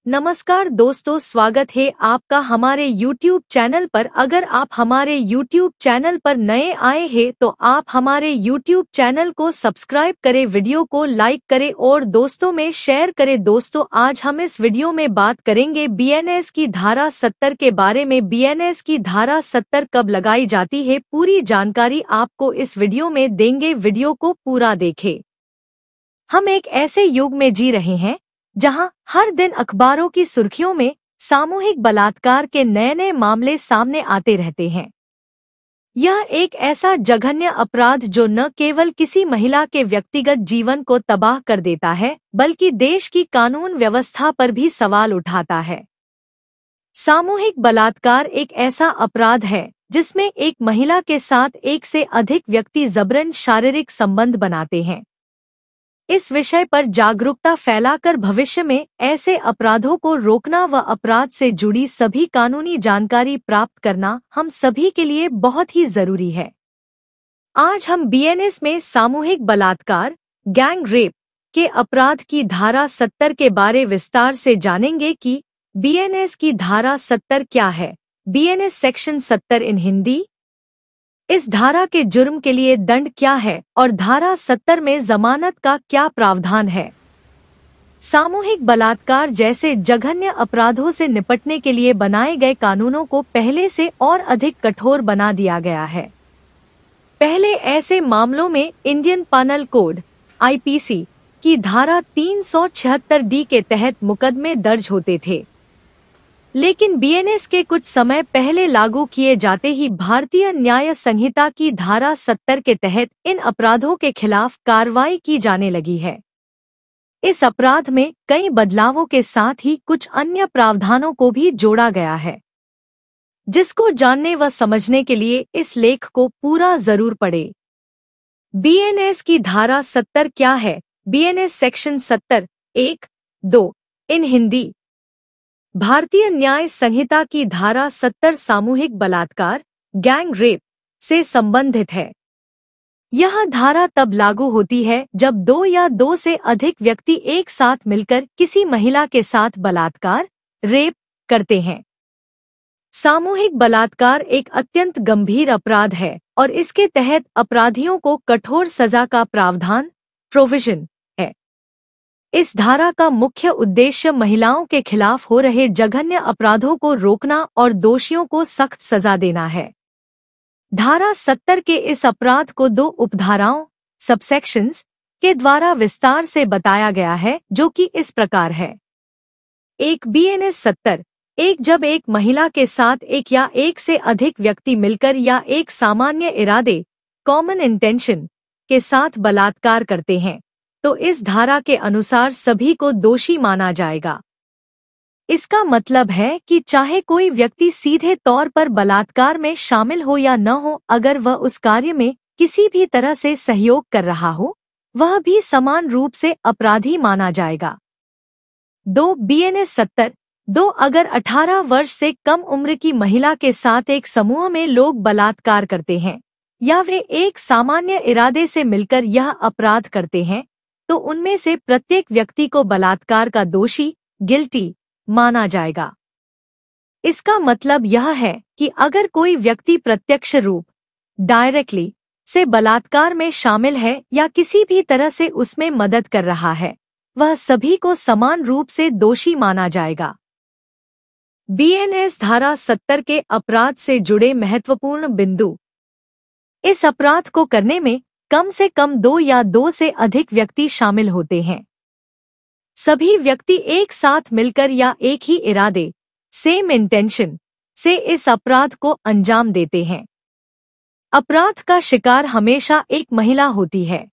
नमस्कार दोस्तों, स्वागत है आपका हमारे YouTube चैनल पर। अगर आप हमारे YouTube चैनल पर नए आए हैं तो आप हमारे YouTube चैनल को सब्सक्राइब करें, वीडियो को लाइक करें और दोस्तों में शेयर करें। दोस्तों, आज हम इस वीडियो में बात करेंगे BNS की धारा 70 के बारे में। BNS की धारा 70 कब लगाई जाती है, पूरी जानकारी आपको इस वीडियो में देंगे। वीडियो को पूरा देखें। हम एक ऐसे युग में जी रहे हैं जहां हर दिन अखबारों की सुर्खियों में सामूहिक बलात्कार के नए नए मामले सामने आते रहते हैं। यह एक ऐसा जघन्य अपराध जो न केवल किसी महिला के व्यक्तिगत जीवन को तबाह कर देता है, बल्कि देश की कानून व्यवस्था पर भी सवाल उठाता है। सामूहिक बलात्कार एक ऐसा अपराध है जिसमें एक महिला के साथ एक से अधिक व्यक्ति जबरन शारीरिक संबंध बनाते हैं। इस विषय पर जागरूकता फैलाकर भविष्य में ऐसे अपराधों को रोकना व अपराध से जुड़ी सभी कानूनी जानकारी प्राप्त करना हम सभी के लिए बहुत ही जरूरी है। आज हम BNS में सामूहिक बलात्कार, गैंग रेप के अपराध की धारा 70 के बारे विस्तार से जानेंगे कि BNS की धारा 70 क्या है। BNS सेक्शन 70 इन हिंदी। इस धारा के जुर्म के लिए दंड क्या है और धारा 70 में जमानत का क्या प्रावधान है। सामूहिक बलात्कार जैसे जघन्य अपराधों से निपटने के लिए बनाए गए कानूनों को पहले से और अधिक कठोर बना दिया गया है। पहले ऐसे मामलों में इंडियन पीनल कोड IPC की धारा 376D के तहत मुकदमे दर्ज होते थे, लेकिन BNS के कुछ समय पहले लागू किए जाते ही भारतीय न्याय संहिता की धारा 70 के तहत इन अपराधों के खिलाफ कार्रवाई की जाने लगी है। इस अपराध में कई बदलावों के साथ ही कुछ अन्य प्रावधानों को भी जोड़ा गया है, जिसको जानने व समझने के लिए इस लेख को पूरा जरूर पढ़ें। BNS की धारा 70 क्या है। BNS सेक्शन 70 1-2 इन हिंदी। भारतीय न्याय संहिता की धारा 70 सामूहिक बलात्कार, गैंग रेप से संबंधित है। यह धारा तब लागू होती है जब दो या दो से अधिक व्यक्ति एक साथ मिलकर किसी महिला के साथ बलात्कार, रेप करते हैं। सामूहिक बलात्कार एक अत्यंत गंभीर अपराध है और इसके तहत अपराधियों को कठोर सजा का प्रावधान प्रोविजन है। इस धारा का मुख्य उद्देश्य महिलाओं के खिलाफ हो रहे जघन्य अपराधों को रोकना और दोषियों को सख्त सजा देना है। धारा 70 के इस अपराध को 2 उपधाराओं सबसेक्शंस के द्वारा विस्तार से बताया गया है, जो कि इस प्रकार है। 1 BNS 70 1 जब एक महिला के साथ एक या एक से अधिक व्यक्ति मिलकर या एक सामान्य इरादे कॉमन इंटेंशन के साथ बलात्कार करते हैं तो इस धारा के अनुसार सभी को दोषी माना जाएगा। इसका मतलब है कि चाहे कोई व्यक्ति सीधे तौर पर बलात्कार में शामिल हो या न हो, अगर वह उस कार्य में किसी भी तरह से सहयोग कर रहा हो, वह भी समान रूप से अपराधी माना जाएगा। 2 BNS 70 2 अगर 18 वर्ष से कम उम्र की महिला के साथ एक समूह में लोग बलात्कार करते हैं या वे एक सामान्य इरादे से मिलकर यह अपराध करते हैं तो उनमें से प्रत्येक व्यक्ति को बलात्कार का दोषी गिल्टी माना जाएगा। इसका मतलब यह है कि अगर कोई व्यक्ति प्रत्यक्ष रूप डायरेक्टली से बलात्कार में शामिल है या किसी भी तरह से उसमें मदद कर रहा है, वह सभी को समान रूप से दोषी माना जाएगा। BNS धारा 70 के अपराध से जुड़े महत्वपूर्ण बिंदु। इस अपराध को करने में कम से कम 2 या 2 से अधिक व्यक्ति शामिल होते हैं। सभी व्यक्ति एक साथ मिलकर या एक ही इरादे सेम इंटेंशन से इस अपराध को अंजाम देते हैं। अपराध का शिकार हमेशा एक महिला होती है।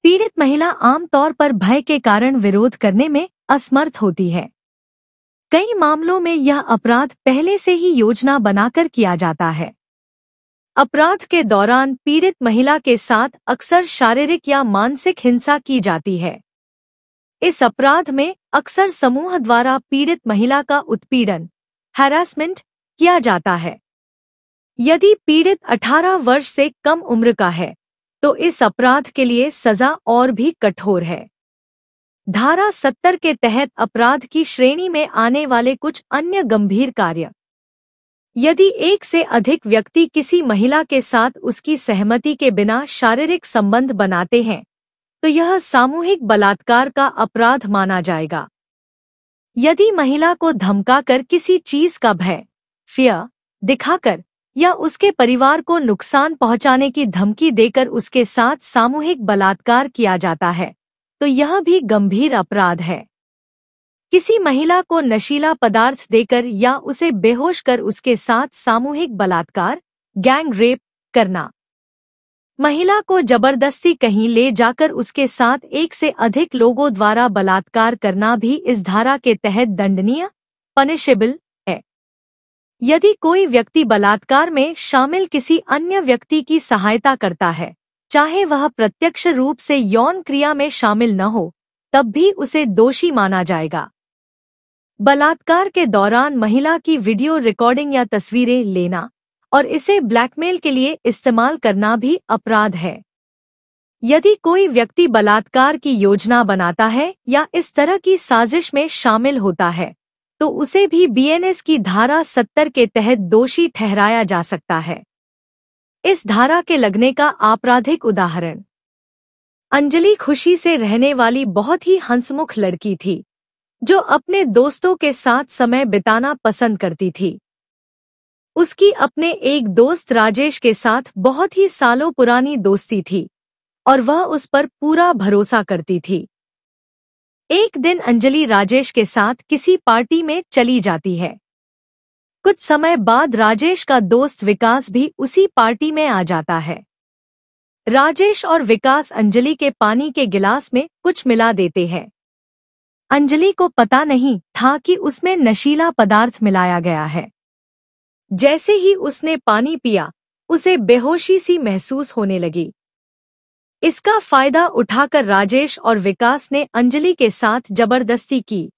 पीड़ित महिला आमतौर पर भय के कारण विरोध करने में असमर्थ होती है। कई मामलों में यह अपराध पहले से ही योजना बनाकर किया जाता है। अपराध के दौरान पीड़ित महिला के साथ अक्सर शारीरिक या मानसिक हिंसा की जाती है। इस अपराध में अक्सर समूह द्वारा पीड़ित महिला का उत्पीड़न, हैरासमेंट किया जाता है। यदि पीड़ित 18 वर्ष से कम उम्र का है तो इस अपराध के लिए सजा और भी कठोर है। धारा 70 के तहत अपराध की श्रेणी में आने वाले कुछ अन्य गंभीर कार्य। यदि एक से अधिक व्यक्ति किसी महिला के साथ उसकी सहमति के बिना शारीरिक संबंध बनाते हैं तो यह सामूहिक बलात्कार का अपराध माना जाएगा। यदि महिला को धमकाकर किसी चीज का भय, फियर दिखाकर या उसके परिवार को नुकसान पहुंचाने की धमकी देकर उसके साथ सामूहिक बलात्कार किया जाता है तो यह भी गंभीर अपराध है। किसी महिला को नशीला पदार्थ देकर या उसे बेहोश कर उसके साथ सामूहिक बलात्कार, गैंग रेप करना। महिला को जबरदस्ती कहीं ले जाकर उसके साथ एक से अधिक लोगों द्वारा बलात्कार करना भी इस धारा के तहत दंडनीय, पनिशेबल है। यदि कोई व्यक्ति बलात्कार में शामिल किसी अन्य व्यक्ति की सहायता करता है, चाहे वह प्रत्यक्ष रूप से यौन क्रिया में शामिल न हो, तब भी उसे दोषी माना जाएगा। बलात्कार के दौरान महिला की वीडियो रिकॉर्डिंग या तस्वीरें लेना और इसे ब्लैकमेल के लिए इस्तेमाल करना भी अपराध है। यदि कोई व्यक्ति बलात्कार की योजना बनाता है या इस तरह की साजिश में शामिल होता है तो उसे भी बीएनएस की धारा 70 के तहत दोषी ठहराया जा सकता है। इस धारा के लगने का आपराधिक उदाहरण। अंजलि खुशी से रहने वाली बहुत ही हंसमुख लड़की थी जो अपने दोस्तों के साथ समय बिताना पसंद करती थी। उसकी अपने एक दोस्त राजेश के साथ बहुत ही सालों पुरानी दोस्ती थी और वह उस पर पूरा भरोसा करती थी। एक दिन अंजलि राजेश के साथ किसी पार्टी में चली जाती है। कुछ समय बाद राजेश का दोस्त विकास भी उसी पार्टी में आ जाता है। राजेश और विकास अंजलि के पानी के गिलास में कुछ मिला देते हैं। अंजलि को पता नहीं था कि उसमें नशीला पदार्थ मिलाया गया है। जैसे ही उसने पानी पिया, उसे बेहोशी सी महसूस होने लगी। इसका फायदा उठाकर राजेश और विकास ने अंजलि के साथ जबरदस्ती की।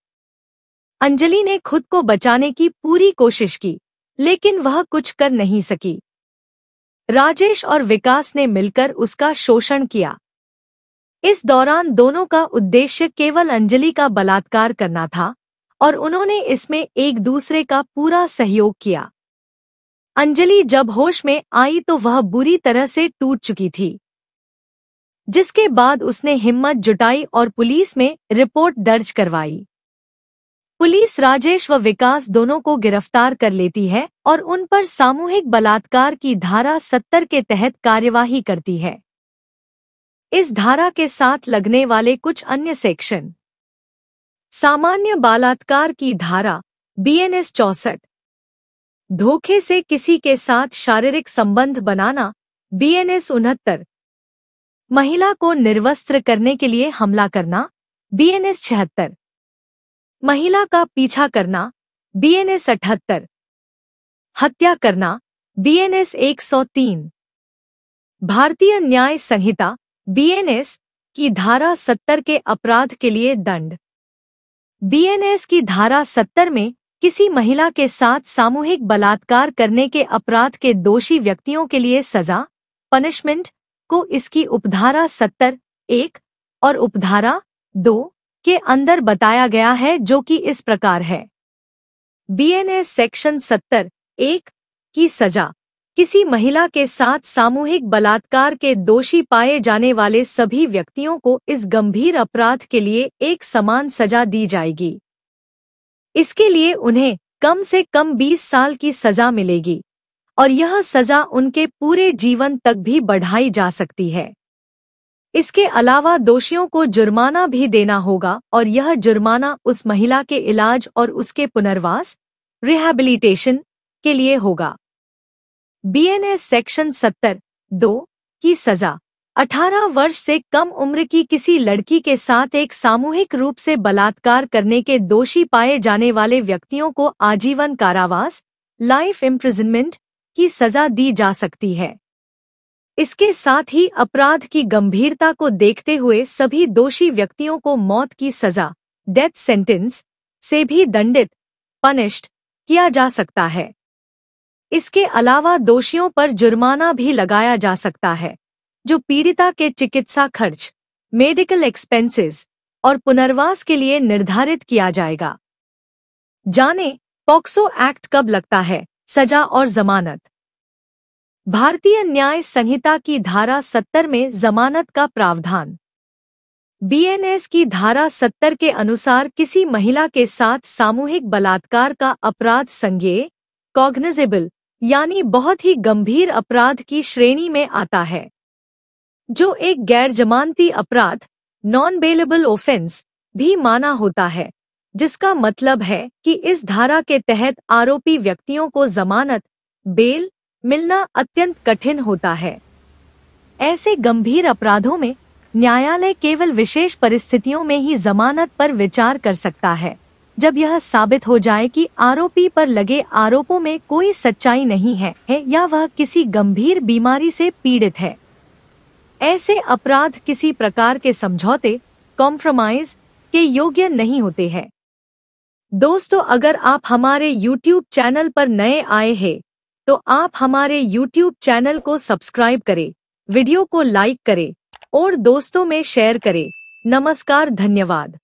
अंजलि ने खुद को बचाने की पूरी कोशिश की, लेकिन वह कुछ कर नहीं सकी। राजेश और विकास ने मिलकर उसका शोषण किया। इस दौरान दोनों का उद्देश्य केवल अंजलि का बलात्कार करना था और उन्होंने इसमें एक दूसरे का पूरा सहयोग किया। अंजलि जब होश में आई तो वह बुरी तरह से टूट चुकी थी, जिसके बाद उसने हिम्मत जुटाई और पुलिस में रिपोर्ट दर्ज करवाई। पुलिस राजेश व विकास दोनों को गिरफ्तार कर लेती है और उन पर सामूहिक बलात्कार की धारा 70 के तहत कार्यवाही करती है। इस धारा के साथ लगने वाले कुछ अन्य सेक्शन। सामान्य बलात्कार की धारा बीएनएस 64, धोखे से किसी के साथ शारीरिक संबंध बनाना बीएनएस 69, महिला को निर्वस्त्र करने के लिए हमला करना बीएनएस 76, महिला का पीछा करना बीएनएस 78, हत्या करना बीएनएस 103, भारतीय न्याय संहिता बीएनएस की धारा 70 के अपराध के लिए दंड। बीएनएस की धारा 70 में किसी महिला के साथ सामूहिक बलात्कार करने के अपराध के दोषी व्यक्तियों के लिए सजा, पनिशमेंट को इसकी उपधारा 70(1) और उपधारा 2 के अंदर बताया गया है, जो कि इस प्रकार है। बीएनएस सेक्शन 70(1) की सजा किसी महिला के साथ सामूहिक बलात्कार के दोषी पाए जाने वाले सभी व्यक्तियों को इस गंभीर अपराध के लिए एक समान सजा दी जाएगी। इसके लिए उन्हें कम से कम 20 साल की सजा मिलेगी और यह सजा उनके पूरे जीवन तक भी बढ़ाई जा सकती है। इसके अलावा दोषियों को जुर्माना भी देना होगा और यह जुर्माना उस महिला के इलाज और उसके पुनर्वास, रिहैबिलिटेशन के लिए होगा। बीएनएस सेक्शन 70(2) की सजा 18 वर्ष से कम उम्र की किसी लड़की के साथ एक सामूहिक रूप से बलात्कार करने के दोषी पाए जाने वाले व्यक्तियों को आजीवन कारावास, लाइफ इम्प्रिजनमेंट की सजा दी जा सकती है। इसके साथ ही अपराध की गंभीरता को देखते हुए सभी दोषी व्यक्तियों को मौत की सजा, डेथ सेंटेंस से भी दंडित, पनिश्ड किया जा सकता है। इसके अलावा दोषियों पर जुर्माना भी लगाया जा सकता है, जो पीड़िता के चिकित्सा खर्च, मेडिकल एक्सपेंसेस और पुनर्वास के लिए निर्धारित किया जाएगा। जानें, पॉक्सो एक्ट कब लगता है, सजा और जमानत। भारतीय न्याय संहिता की धारा 70 में जमानत का प्रावधान। बीएनएस की धारा 70 के अनुसार किसी महिला के साथ सामूहिक बलात्कार का अपराध संज्ञेय, कॉग्निजेबल यानी बहुत ही गंभीर अपराध की श्रेणी में आता है, जो एक गैर जमानती अपराध, नॉन बेलेबल ऑफेंस भी माना होता है, जिसका मतलब है कि इस धारा के तहत आरोपी व्यक्तियों को जमानत, बेल मिलना अत्यंत कठिन होता है। ऐसे गंभीर अपराधों में न्यायालय केवल विशेष परिस्थितियों में ही जमानत पर विचार कर सकता है, जब यह साबित हो जाए कि आरोपी पर लगे आरोपों में कोई सच्चाई नहीं है या वह किसी गंभीर बीमारी से पीड़ित है। ऐसे अपराध किसी प्रकार के समझौते, कॉम्प्रोमाइज के योग्य नहीं होते हैं। दोस्तों, अगर आप हमारे YouTube चैनल पर नए आए हैं तो आप हमारे YouTube चैनल को सब्सक्राइब करें, वीडियो को लाइक करें और दोस्तों में शेयर करें। नमस्कार, धन्यवाद।